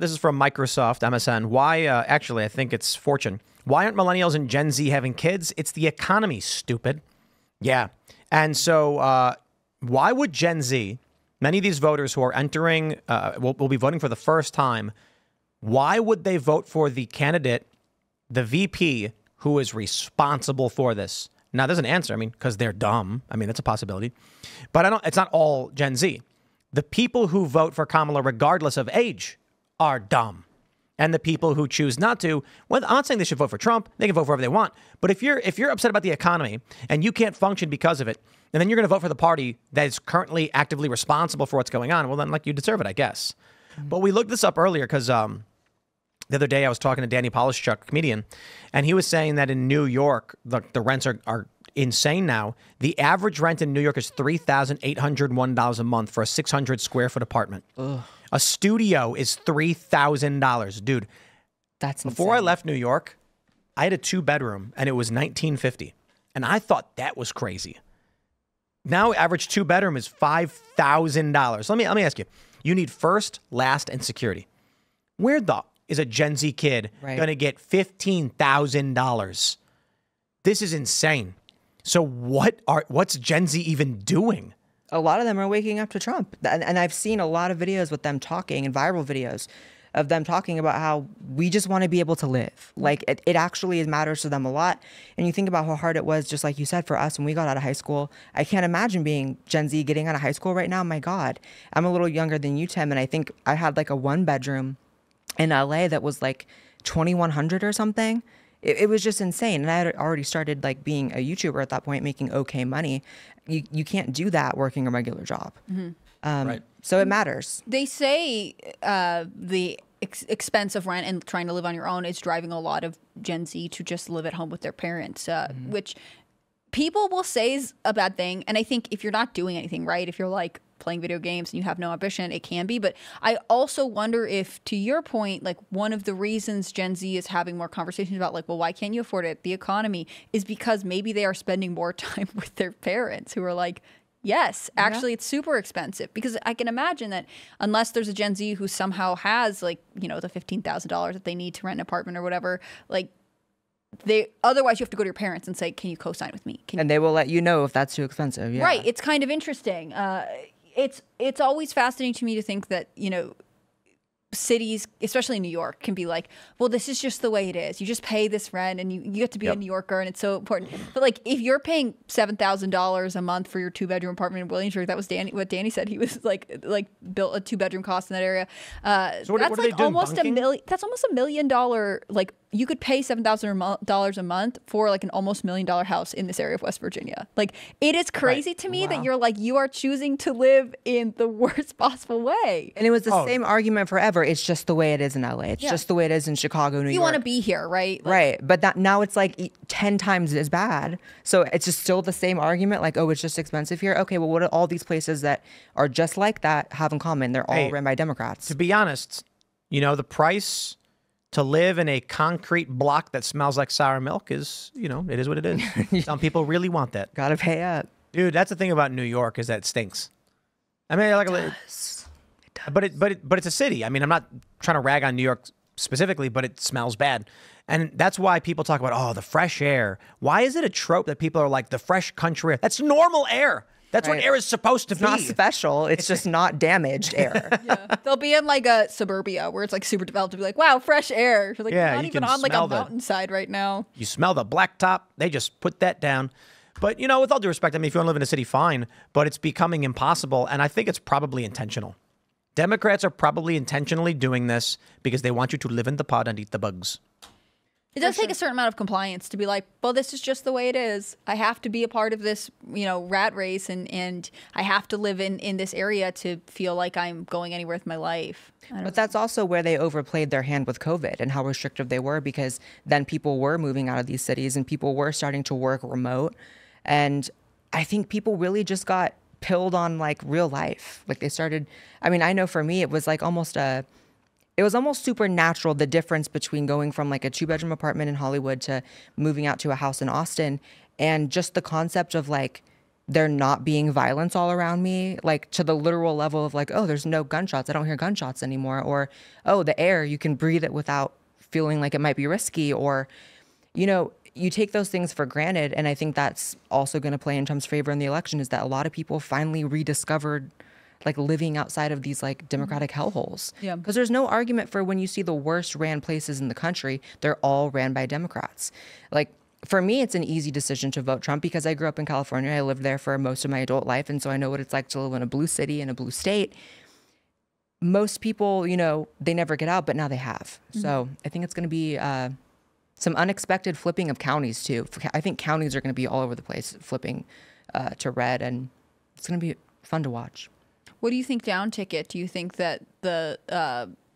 This is from Microsoft, MSN. Why, actually, I think it's Fortune. Why aren't millennials and Gen Z having kids? It's the economy, stupid. Yeah. And so why would Gen Z, many of these voters who are entering, will be voting for the first time, why would they vote for the candidate, the VP, who is responsible for this? Now, there's an answer. I mean, because they're dumb. I mean, that's a possibility. But it's not all Gen Z. The people who vote for Kamala, regardless of age, are dumb. And the people who choose not to, well, I'm not saying they should vote for Trump. They can vote for whoever they want. But if you're upset about the economy and you can't function because of it, and then you're going to vote for the party that is currently actively responsible for what's going on, well, then, like, you deserve it, I guess. But we looked this up earlier because the other day I was talking to Danny Polishchuk, comedian, and he was saying that in New York, the rents are insane now. The average rent in New York is $3,801 a month for a 600 square foot apartment. Ugh. A studio is $3,000, dude. That's before insane. I left New York, I had a 2-bedroom and it was $1,950, and I thought that was crazy. Now, average 2-bedroom is $5,000. Let me ask you: you need first, last, and security. Where the is a Gen Z kid going to get $15,000? This is insane. So what's Gen Z even doing? A lot of them are waking up to Trump. And I've seen a lot of videos with them talking, and viral videos of them talking about how we just want to be able to live. Like, it actually matters to them a lot. And you think about how hard it was, just like you said, for us when we got out of high school. I can't imagine being Gen Z getting out of high school right now. My God. I'm a little younger than you, Tim, and I think I had like a 1-bedroom in LA that was like $2,100 or something. It was just insane. And I had already started like being a YouTuber at that point, making okay money. You can't do that working a regular job. Mm-hmm. Right. So it matters. They say the expense of rent and trying to live on your own is driving a lot of Gen Z to just live at home with their parents, which people will say is a bad thing. And I think if you're not doing anything, right, if you're like playing video games and you have no ambition, it can be. But I also wonder if, to your point, like one of the reasons Gen Z is having more conversations about like, well, why can't you afford it? The economy is because maybe they are spending more time with their parents who are like, yes, actually, it's super expensive. Because I can imagine that unless there's a Gen Z who somehow has like, you know, the $15,000 that they need to rent an apartment or whatever, like otherwise you have to go to your parents and say, can you co-sign with me? And they will let you know if that's too expensive. Yeah. Right. It's kind of interesting. It's always fascinating to me to think that, you know, cities, especially New York, can be like, well, this is just the way it is. You just pay this rent and you get to be a New Yorker and it's so important. But like if you're paying $7,000 a month for your 2-bedroom apartment in Williamsburg, that was what Danny said. He was like built a 2-bedroom cost in that area. So that's like almost $1 million. That's almost $1 million. Like you could pay $7,000 a month for like an almost $1 million house in this area of West Virginia. Like it is crazy to me that you are choosing to live in the worst possible way. And it was the same argument forever. It's just the way it is in LA. It's just the way it is in Chicago, New York. You want to be here, right? Like, right. But now it's like 10 times as bad. So it's just still the same argument. Like, oh, it's just expensive here. Okay, well, what do all these places that are just like that have in common? They're all run by Democrats. To be honest, you know, the price to live in a concrete block that smells like sour milk is, you know, it is what it is. Some people really want that. Gotta pay up. Dude, that's the thing about New York is that it stinks. I mean, like, but it's a city. I mean, I'm not trying to rag on New York specifically, but it smells bad. And that's why people talk about, oh, the fresh air. Why is it a trope that people are like, the fresh country air? That's normal air. That's what air is supposed to be. It's not special. It's just not damaged air. They'll be in like a suburbia where it's like super developed to be like, wow, fresh air. You're like, you're not even on like a mountainside right now. You smell the blacktop. They just put that down. But, you know, with all due respect, I mean, if you want to live in a city, fine. But it's becoming impossible. And I think it's probably intentional. Democrats are probably intentionally doing this because they want you to live in the pod and eat the bugs. It does take a certain amount of compliance to be like, well, this is just the way it is. I have to be a part of this, you know, rat race and I have to live in this area to feel like I'm going anywhere with my life. But that's also where they overplayed their hand with COVID and how restrictive they were, because then people were moving out of these cities and people were starting to work remote. And I think people really just got pilled on like real life. Like they started, I mean, I know for me, it was like it was almost supernatural, the difference between going from like a 2-bedroom apartment in Hollywood to moving out to a house in Austin, and just the concept of like there not being violence all around me, like to the literal level of like, oh, there's no gunshots. I don't hear gunshots anymore. Or, oh, the air, you can breathe it without feeling like it might be risky. Or, you know, you take those things for granted. And I think that's also going to play in Trump's favor in the election, is that a lot of people finally rediscovered like living outside of these like Democratic hellholes. Yeah. Because there's no argument for when you see the worst ran places in the country, they're all ran by Democrats. Like, for me, it's an easy decision to vote Trump because I grew up in California. I lived there for most of my adult life. And so I know what it's like to live in a blue city and a blue state. Most people, you know, they never get out, but now they have. So I think it's going to be some unexpected flipping of counties too. I think counties are going to be all over the place flipping to red, and it's going to be fun to watch. What do you think down ticket? Do you think that the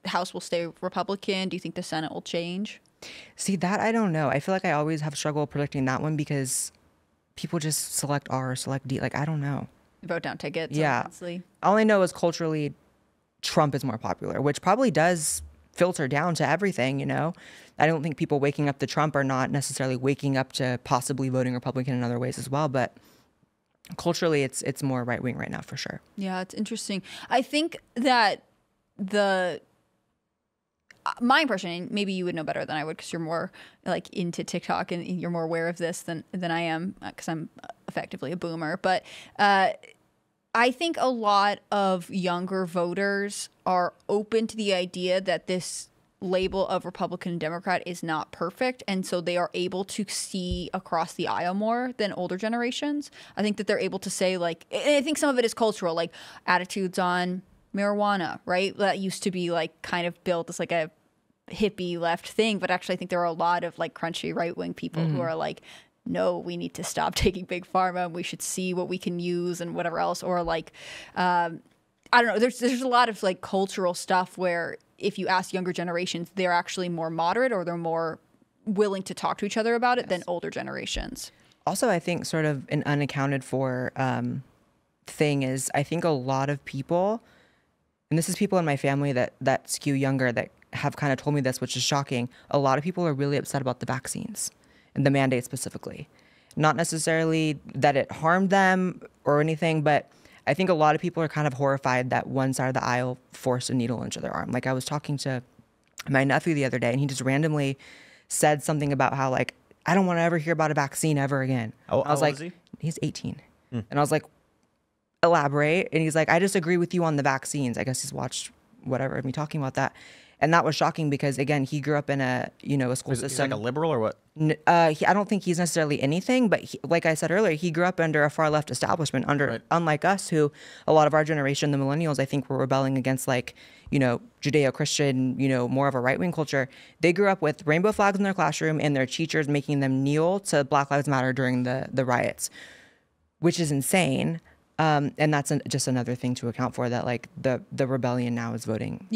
House will stay Republican? Do you think the Senate will change? See, that I don't know. I feel like I always have struggle predicting that one because people just select R or select D. Like, I don't know. Vote down tickets. Yeah. Obviously. All I know is culturally, Trump is more popular, which probably does filter down to everything, you know? I don't think people waking up to Trump are not necessarily waking up to possibly voting Republican in other ways as well, but culturally it's more right wing right now for sure. Yeah, it's interesting. I think that my impression, and maybe you would know better than I would because you're more like into TikTok and you're more aware of this than I am because I'm effectively a boomer. But I think a lot of younger voters are open to the idea that this label of Republican and Democrat is not perfect. And so they are able to see across the aisle more than older generations. I think that they're able to say, like, and I think some of it is cultural, like attitudes on marijuana, right? That used to be like kind of built as like a hippie left thing. But actually, I think there are a lot of like crunchy right wing people who are like, no, we need to stop taking big pharma and we should see what we can use and whatever else. Or like, I don't know, there's a lot of like cultural stuff where if you ask younger generations, they're actually more moderate or they're more willing to talk to each other about it than older generations. Also, I think sort of an unaccounted for thing is I think a lot of people, and this is people in my family that skew younger that have kind of told me this, which is shocking. A lot of people are really upset about the vaccines and the mandate specifically. Not necessarily that it harmed them or anything, but I think a lot of people are kind of horrified that one side of the aisle forced a needle into their arm. Like I was talking to my nephew the other day and he just randomly said something about how like, I don't want to ever hear about a vaccine ever again. Oh, I was how like, old is he's 18. And I was like, elaborate. And he's like, I just agree with you on the vaccines. I guess he's watched whatever of me talking about that. And that was shocking because again, he grew up in a school system. He's like a liberal or what? I don't think he's necessarily anything, but like I said earlier, he grew up under a far left establishment, unlike us, who a lot of our generation, the millennials, I think were rebelling against like, Judeo-Christian, more of a right-wing culture. They grew up with rainbow flags in their classroom and their teachers making them kneel to Black Lives Matter during the riots, which is insane. And that's just another thing to account for, that like the rebellion now is voting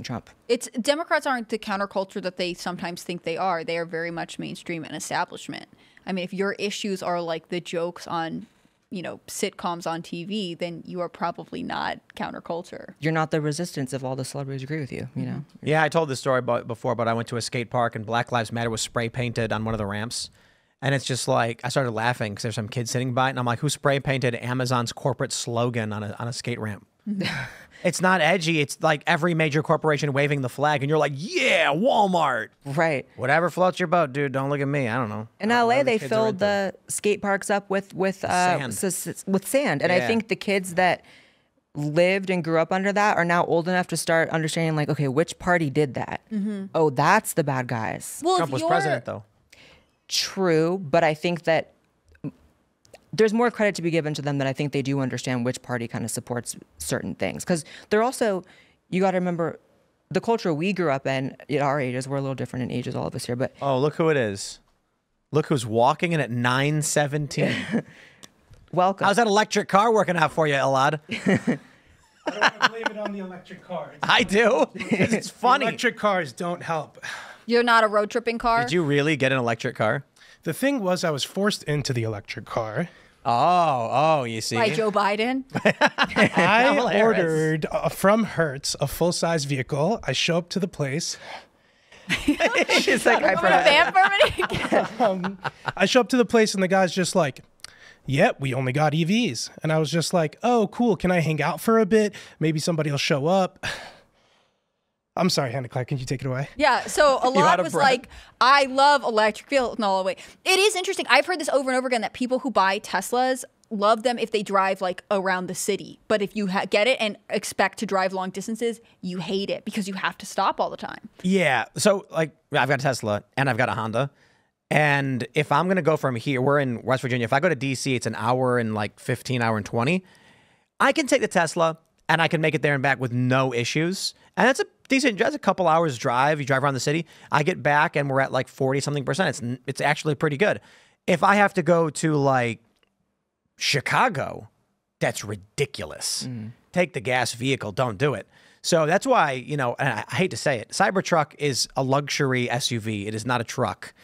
Trump. It's Democrats aren't the counterculture that they sometimes think they are. They are very much mainstream and establishment. I mean, if your issues are like the jokes on, sitcoms on TV, then you are probably not counterculture. You're not the resistance if all the celebrities agree with you, you know? Yeah, I told this story before, but I went to a skate park and Black Lives Matter was spray painted on one of the ramps. And it's just like, I started laughing because there's some kid sitting by it. And I'm like, who spray painted Amazon's corporate slogan on a skate ramp? It's not edgy. It's like every major corporation waving the flag. And you're like, yeah, Walmart. Right. Whatever floats your boat, dude. Don't look at me. I don't know. In LA, they filled the skate parks up with sand. And I think the kids that lived and grew up under that are now old enough to start understanding like, okay, which party did that? Oh, that's the bad guys. Well, Trump was president, though. True, but I think that there's more credit to be given to them that I think they do understand which party kind of supports certain things. Because they're also, you got to remember, the culture we grew up in at our ages, we're a little different in ages, all of us here, but... Oh, look who it is. Look who's walking in at 9:17. Welcome. How's that electric car working out for you, Elad? I don't want to blame it on the electric car. I do. It's funny. Electric cars don't help. You're not a road tripping car? Did you really get an electric car? The thing was, I was forced into the electric car. Oh, you see. By Joe Biden? I ordered from Hertz a full-size vehicle. I show up to the place. She's like, I show up to the place and the guy's just like, yep, we only got EVs. And I was just like, oh, cool. Can I hang out for a bit? Maybe somebody will show up. I'm sorry, Hannah Claire, can you take it away? Yeah, so a out lot of was breath? like, I love electric vehicles. No, wait. It is interesting. I've heard this over and over again that people who buy Teslas love them if they drive like around the city. But if you get it and expect to drive long distances, you hate it because you have to stop all the time. Yeah. So, like, I've got a Tesla and I've got a Honda. And if I'm going to go from here, we're in West Virginia. If I go to DC, it's an hour and like 15, hour and 20. I can take the Tesla and I can make it there and back with no issues. And that's a decent, that's a couple hours drive. You drive around the city. I get back and we're at like 40 something percent. It's actually pretty good. If I have to go to like Chicago, that's ridiculous. Take the gas vehicle. Don't do it. So that's why, you know, and I hate to say it, Cybertruck is a luxury SUV. It is not a truck.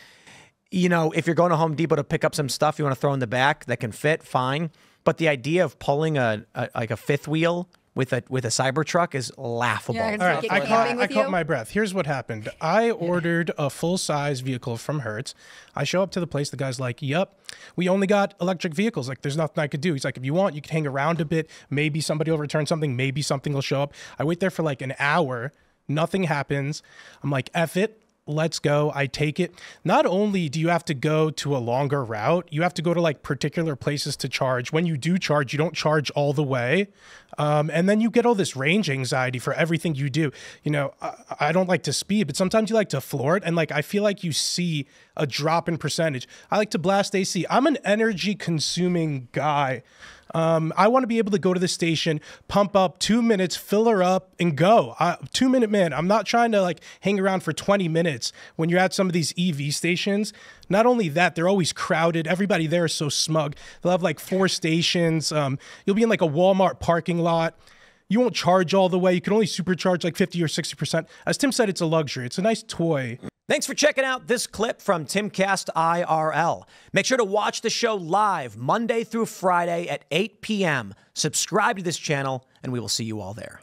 You know, if you're going to Home Depot to pick up some stuff you want to throw in the back that can fit, fine. But the idea of pulling a fifth wheel with a Cybertruck is laughable. Yeah, All right, Take it I camping with caught you? my breath. Here's what happened. I ordered a full-size vehicle from Hertz. I show up to the place. The guy's like, yep, we only got electric vehicles. Like, there's nothing I could do. He's like, if you want, you can hang around a bit. Maybe somebody will return something. Maybe something will show up. I wait there for like an hour. Nothing happens. I'm like, F it. Let's go. I take it. Not only do you have to go to a longer route, you have to go to like particular places to charge. When you do charge, you don't charge all the way. And then you get all this range anxiety for everything you do. You know, I don't like to speed, but sometimes you like to floor it. And like, I feel like you see a drop in percentage. I like to blast AC. I'm an energy consuming guy. I want to be able to go to the station, pump up 2 minutes, fill her up, and go. 2 minute man. I'm not trying to like hang around for 20 minutes when you're at some of these EV stations. Not only that, they're always crowded. Everybody there is so smug. They'll have like 4 stations. You'll be in like a Walmart parking lot. You won't charge all the way. You can only supercharge like 50 or 60%. As Tim said, it's a luxury. It's a nice toy. Thanks for checking out this clip from Timcast IRL. Make sure to watch the show live Monday through Friday at 8 p.m. Subscribe to this channel, and we will see you all there.